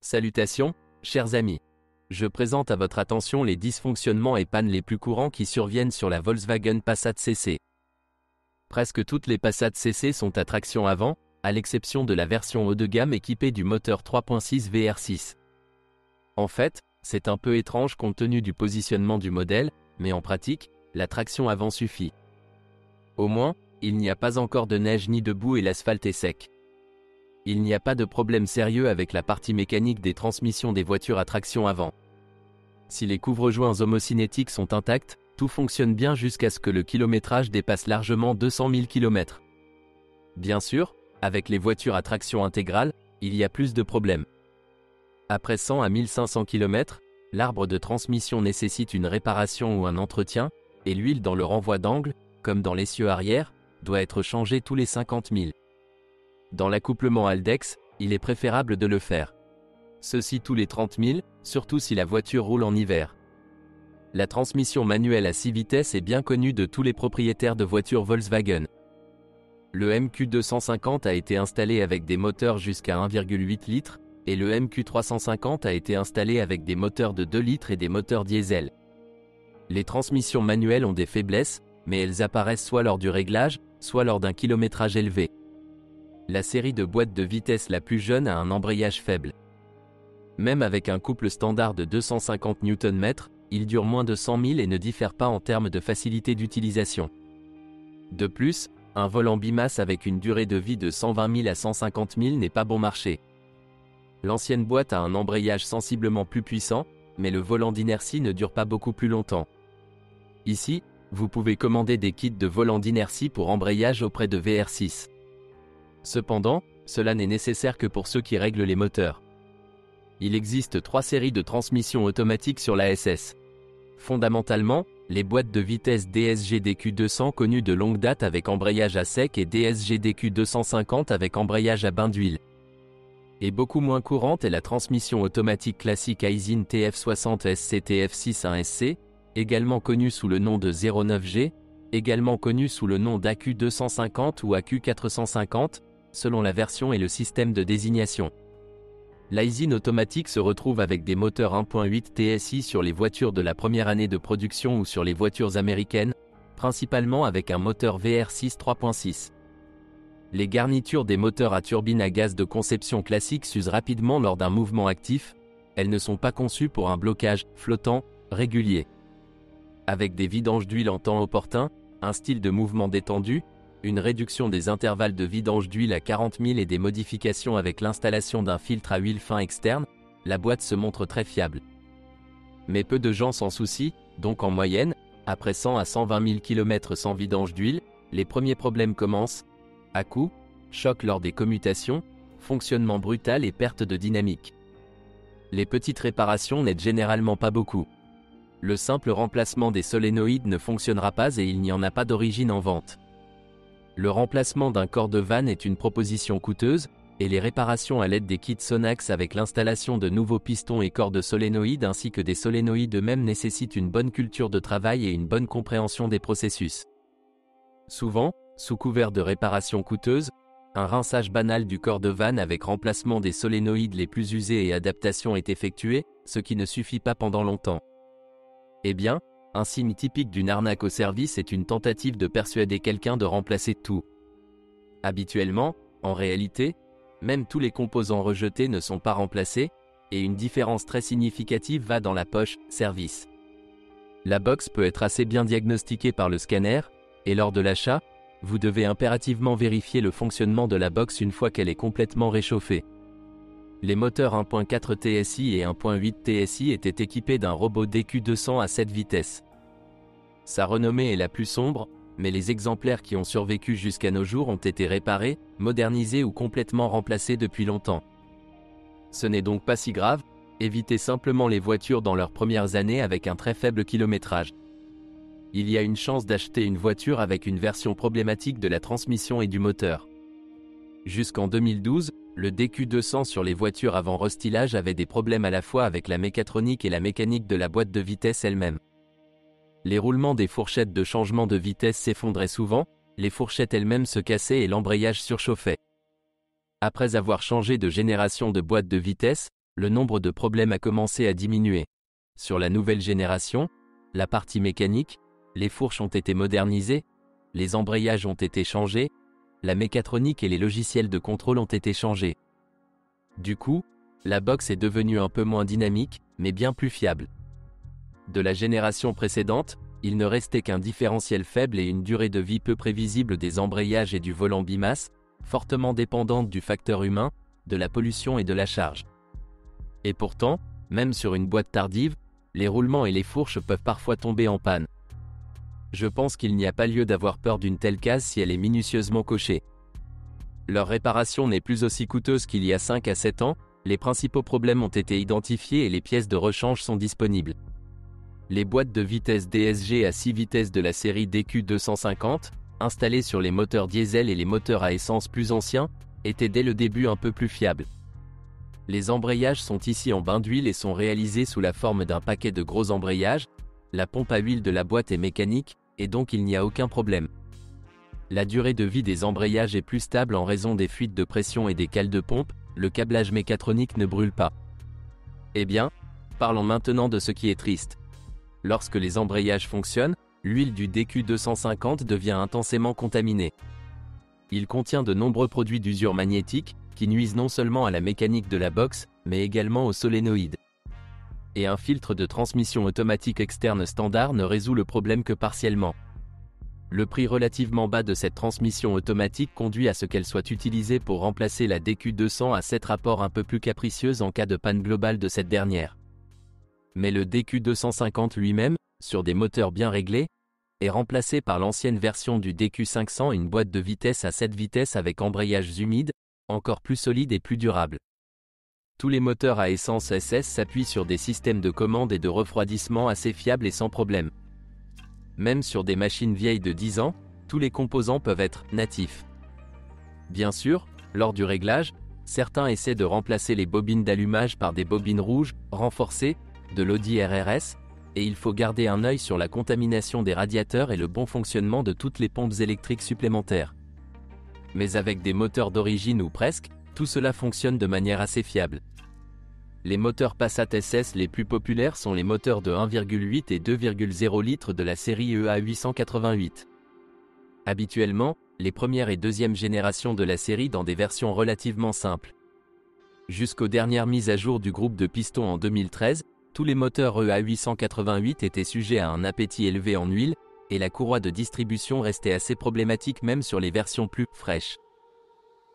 Salutations, chers amis. Je présente à votre attention les dysfonctionnements et pannes les plus courants qui surviennent sur la Volkswagen Passat CC. Presque toutes les Passat CC sont à traction avant, à l'exception de la version haut de gamme équipée du moteur 3.6 VR6. En fait, c'est un peu étrange compte tenu du positionnement du modèle, mais en pratique, la traction avant suffit. Au moins, il n'y a pas encore de neige ni de boue et l'asphalte est sec. Il n'y a pas de problème sérieux avec la partie mécanique des transmissions des voitures à traction avant. Si les couvre-joints homocinétiques sont intacts, tout fonctionne bien jusqu'à ce que le kilométrage dépasse largement 200 000 km. Bien sûr, avec les voitures à traction intégrale, il y a plus de problèmes. Après 100 à 1500 km, l'arbre de transmission nécessite une réparation ou un entretien, et l'huile dans le renvoi d'angle, comme dans l'essieu arrière, doit être changée tous les 50 000. Dans l'accouplement Haldex, il est préférable de le faire. Ceci tous les 30 000, surtout si la voiture roule en hiver. La transmission manuelle à 6 vitesses est bien connue de tous les propriétaires de voitures Volkswagen. Le MQ250 a été installé avec des moteurs jusqu'à 1,8 litres, et le MQ350 a été installé avec des moteurs de 2 litres et des moteurs diesel. Les transmissions manuelles ont des faiblesses, mais elles apparaissent soit lors du réglage, soit lors d'un kilométrage élevé. La série de boîtes de vitesse la plus jeune a un embrayage faible. Même avec un couple standard de 250 Nm, il dure moins de 100 000 et ne diffère pas en termes de facilité d'utilisation. De plus, un volant bimasse avec une durée de vie de 120 000 à 150 000 n'est pas bon marché. L'ancienne boîte a un embrayage sensiblement plus puissant, mais le volant d'inertie ne dure pas beaucoup plus longtemps. Ici, vous pouvez commander des kits de volant d'inertie pour embrayage auprès de VR6. Cependant, cela n'est nécessaire que pour ceux qui règlent les moteurs. Il existe 3 séries de transmissions automatiques sur la SS. Fondamentalement, les boîtes de vitesse DSG DQ200 connues de longue date avec embrayage à sec et DSG DQ250 avec embrayage à bain d'huile. Et beaucoup moins courante est la transmission automatique classique Aisin TF60 SCTF61SC, également connue sous le nom de 09G, également connue sous le nom d'AQ250 ou AQ450, selon la version et le système de désignation. L'Aisin automatique se retrouve avec des moteurs 1.8 TSI sur les voitures de la première année de production ou sur les voitures américaines, principalement avec un moteur VR6 3.6. Les garnitures des moteurs à turbine à gaz de conception classique s'usent rapidement lors d'un mouvement actif, elles ne sont pas conçues pour un blocage flottant régulier. Avec des vidanges d'huile en temps opportun, un style de mouvement détendu, une réduction des intervalles de vidange d'huile à 40 000 et des modifications avec l'installation d'un filtre à huile fin externe, la boîte se montre très fiable. Mais peu de gens s'en soucient, donc en moyenne, après 100 à 120 000 km sans vidange d'huile, les premiers problèmes commencent, à-coups, choc lors des commutations, fonctionnement brutal et perte de dynamique. Les petites réparations n'aident généralement pas beaucoup. Le simple remplacement des solénoïdes ne fonctionnera pas et il n'y en a pas d'origine en vente. Le remplacement d'un corps de vanne est une proposition coûteuse, et les réparations à l'aide des kits Sonax avec l'installation de nouveaux pistons et corps de solénoïdes ainsi que des solénoïdes eux-mêmes nécessitent une bonne culture de travail et une bonne compréhension des processus. Souvent, sous couvert de réparations coûteuses, un rinçage banal du corps de vanne avec remplacement des solénoïdes les plus usés et adaptation est effectué, ce qui ne suffit pas pendant longtemps. Eh bien, un signe typique d'une arnaque au service est une tentative de persuader quelqu'un de remplacer tout. Habituellement, en réalité, même tous les composants rejetés ne sont pas remplacés, et une différence très significative va dans la poche « Service ». La box peut être assez bien diagnostiquée par le scanner, et lors de l'achat, vous devez impérativement vérifier le fonctionnement de la box une fois qu'elle est complètement réchauffée. Les moteurs 1.4 TSI et 1.8 TSI étaient équipés d'un robot DQ200 à 7 vitesses. Sa renommée est la plus sombre, mais les exemplaires qui ont survécu jusqu'à nos jours ont été réparés, modernisés ou complètement remplacés depuis longtemps. Ce n'est donc pas si grave, évitez simplement les voitures dans leurs premières années avec un très faible kilométrage. Il y a une chance d'acheter une voiture avec une version problématique de la transmission et du moteur. Jusqu'en 2012, le DQ200 sur les voitures avant restylage avait des problèmes à la fois avec la mécatronique et la mécanique de la boîte de vitesse elle-même. Les roulements des fourchettes de changement de vitesse s'effondraient souvent, les fourchettes elles-mêmes se cassaient et l'embrayage surchauffait. Après avoir changé de génération de boîte de vitesse, le nombre de problèmes a commencé à diminuer. Sur la nouvelle génération, la partie mécanique, les fourches ont été modernisées, les embrayages ont été changés, la mécatronique et les logiciels de contrôle ont été changés. Du coup, la box est devenue un peu moins dynamique, mais bien plus fiable. De la génération précédente, il ne restait qu'un différentiel faible et une durée de vie peu prévisible des embrayages et du volant bimasse, fortement dépendante du facteur humain, de la pollution et de la charge. Et pourtant, même sur une boîte tardive, les roulements et les fourches peuvent parfois tomber en panne. Je pense qu'il n'y a pas lieu d'avoir peur d'une telle case si elle est minutieusement cochée. Leur réparation n'est plus aussi coûteuse qu'il y a 5 à 7 ans, les principaux problèmes ont été identifiés et les pièces de rechange sont disponibles. Les boîtes de vitesse DSG à 6 vitesses de la série DQ250, installées sur les moteurs diesel et les moteurs à essence plus anciens, étaient dès le début un peu plus fiables. Les embrayages sont ici en bain d'huile et sont réalisés sous la forme d'un paquet de gros embrayages, la pompe à huile de la boîte est mécanique, et donc il n'y a aucun problème. La durée de vie des embrayages est plus stable en raison des fuites de pression et des cales de pompe, le câblage mécatronique ne brûle pas. Eh bien, parlons maintenant de ce qui est triste. Lorsque les embrayages fonctionnent, l'huile du DQ250 devient intensément contaminée. Il contient de nombreux produits d'usure magnétique, qui nuisent non seulement à la mécanique de la box, mais également aux solénoïdes. Et un filtre de transmission automatique externe standard ne résout le problème que partiellement. Le prix relativement bas de cette transmission automatique conduit à ce qu'elle soit utilisée pour remplacer la DQ200 à 7 rapports un peu plus capricieuse en cas de panne globale de cette dernière. Mais le DQ250 lui-même, sur des moteurs bien réglés, est remplacé par l'ancienne version du DQ500, une boîte de vitesse à 7 vitesses avec embrayages humides, encore plus solide et plus durable. Tous les moteurs à essence SS s'appuient sur des systèmes de commande et de refroidissement assez fiables et sans problème. Même sur des machines vieilles de 10 ans, tous les composants peuvent être natifs. Bien sûr, lors du réglage, certains essaient de remplacer les bobines d'allumage par des bobines rouges, renforcées, de l'Audi RRS, et il faut garder un œil sur la contamination des radiateurs et le bon fonctionnement de toutes les pompes électriques supplémentaires. Mais avec des moteurs d'origine ou presque, tout cela fonctionne de manière assez fiable. Les moteurs Passat SS les plus populaires sont les moteurs de 1,8 et 2,0 litres de la série EA888. Habituellement, les premières et deuxième générations de la série dans des versions relativement simples. Jusqu'aux dernières mises à jour du groupe de pistons en 2013, tous les moteurs EA888 étaient sujets à un appétit élevé en huile, et la courroie de distribution restait assez problématique même sur les versions plus fraîches.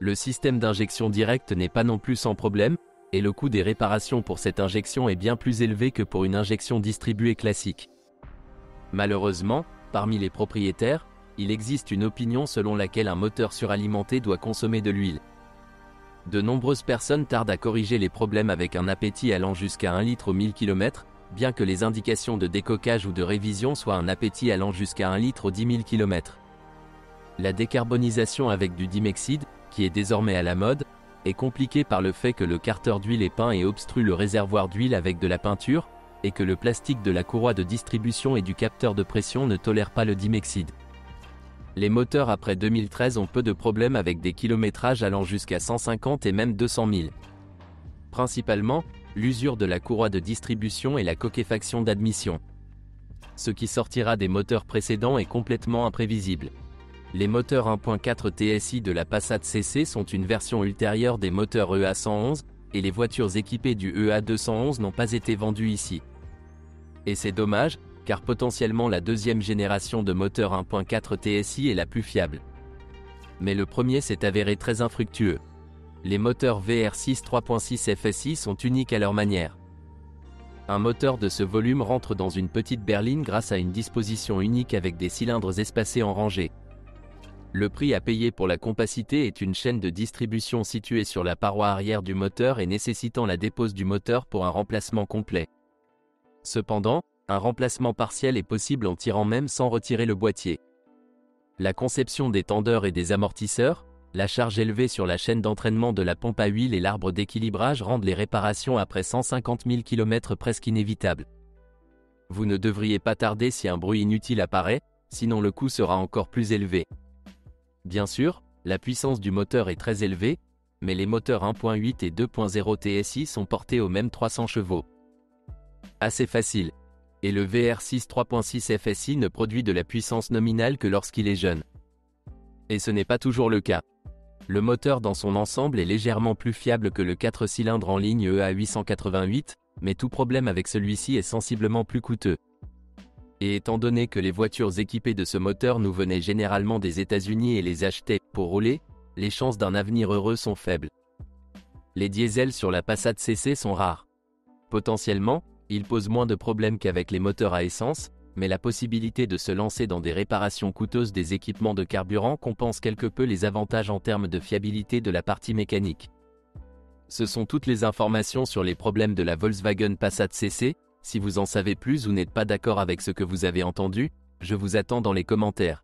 Le système d'injection directe n'est pas non plus sans problème, et le coût des réparations pour cette injection est bien plus élevé que pour une injection distribuée classique. Malheureusement, parmi les propriétaires, il existe une opinion selon laquelle un moteur suralimenté doit consommer de l'huile. De nombreuses personnes tardent à corriger les problèmes avec un appétit allant jusqu'à 1 litre au 1000 km, bien que les indications de décoquage ou de révision soient un appétit allant jusqu'à 1 litre aux 10 000 km. La décarbonisation avec du dimexide, qui est désormais à la mode, est compliquée par le fait que le carter d'huile est peint et obstrue le réservoir d'huile avec de la peinture, et que le plastique de la courroie de distribution et du capteur de pression ne tolère pas le dimexide. Les moteurs après 2013 ont peu de problèmes avec des kilométrages allant jusqu'à 150 et même 200 000. Principalement, l'usure de la courroie de distribution et la coquefaction d'admission. Ce qui sortira des moteurs précédents est complètement imprévisible. Les moteurs 1.4 TSI de la Passat CC sont une version ultérieure des moteurs EA111, et les voitures équipées du EA211 n'ont pas été vendues ici. Et c'est dommage, car potentiellement la deuxième génération de moteurs 1.4 TSI est la plus fiable. Mais le premier s'est avéré très infructueux. Les moteurs VR6 3.6 FSI sont uniques à leur manière. Un moteur de ce volume rentre dans une petite berline grâce à une disposition unique avec des cylindres espacés en rangée. Le prix à payer pour la compacité est une chaîne de distribution située sur la paroi arrière du moteur et nécessitant la dépose du moteur pour un remplacement complet. Cependant, un remplacement partiel est possible en tirant même sans retirer le boîtier. La conception des tendeurs et des amortisseurs, la charge élevée sur la chaîne d'entraînement de la pompe à huile et l'arbre d'équilibrage rendent les réparations après 150 000 km presque inévitables. Vous ne devriez pas tarder si un bruit inutile apparaît, sinon le coût sera encore plus élevé. Bien sûr, la puissance du moteur est très élevée, mais les moteurs 1.8 et 2.0 TSI sont portés aux mêmes 300 chevaux. Assez facile. Et le VR6 3.6 FSI ne produit de la puissance nominale que lorsqu'il est jeune. Et ce n'est pas toujours le cas. Le moteur dans son ensemble est légèrement plus fiable que le 4 cylindres en ligne EA888, mais tout problème avec celui-ci est sensiblement plus coûteux. Et étant donné que les voitures équipées de ce moteur nous venaient généralement des États-Unis et les achetaient pour rouler, les chances d'un avenir heureux sont faibles. Les diesels sur la Passat CC sont rares. Potentiellement, ils posent moins de problèmes qu'avec les moteurs à essence, mais la possibilité de se lancer dans des réparations coûteuses des équipements de carburant compense quelque peu les avantages en termes de fiabilité de la partie mécanique. Ce sont toutes les informations sur les problèmes de la Volkswagen Passat CC. Si vous en savez plus ou n'êtes pas d'accord avec ce que vous avez entendu, je vous attends dans les commentaires.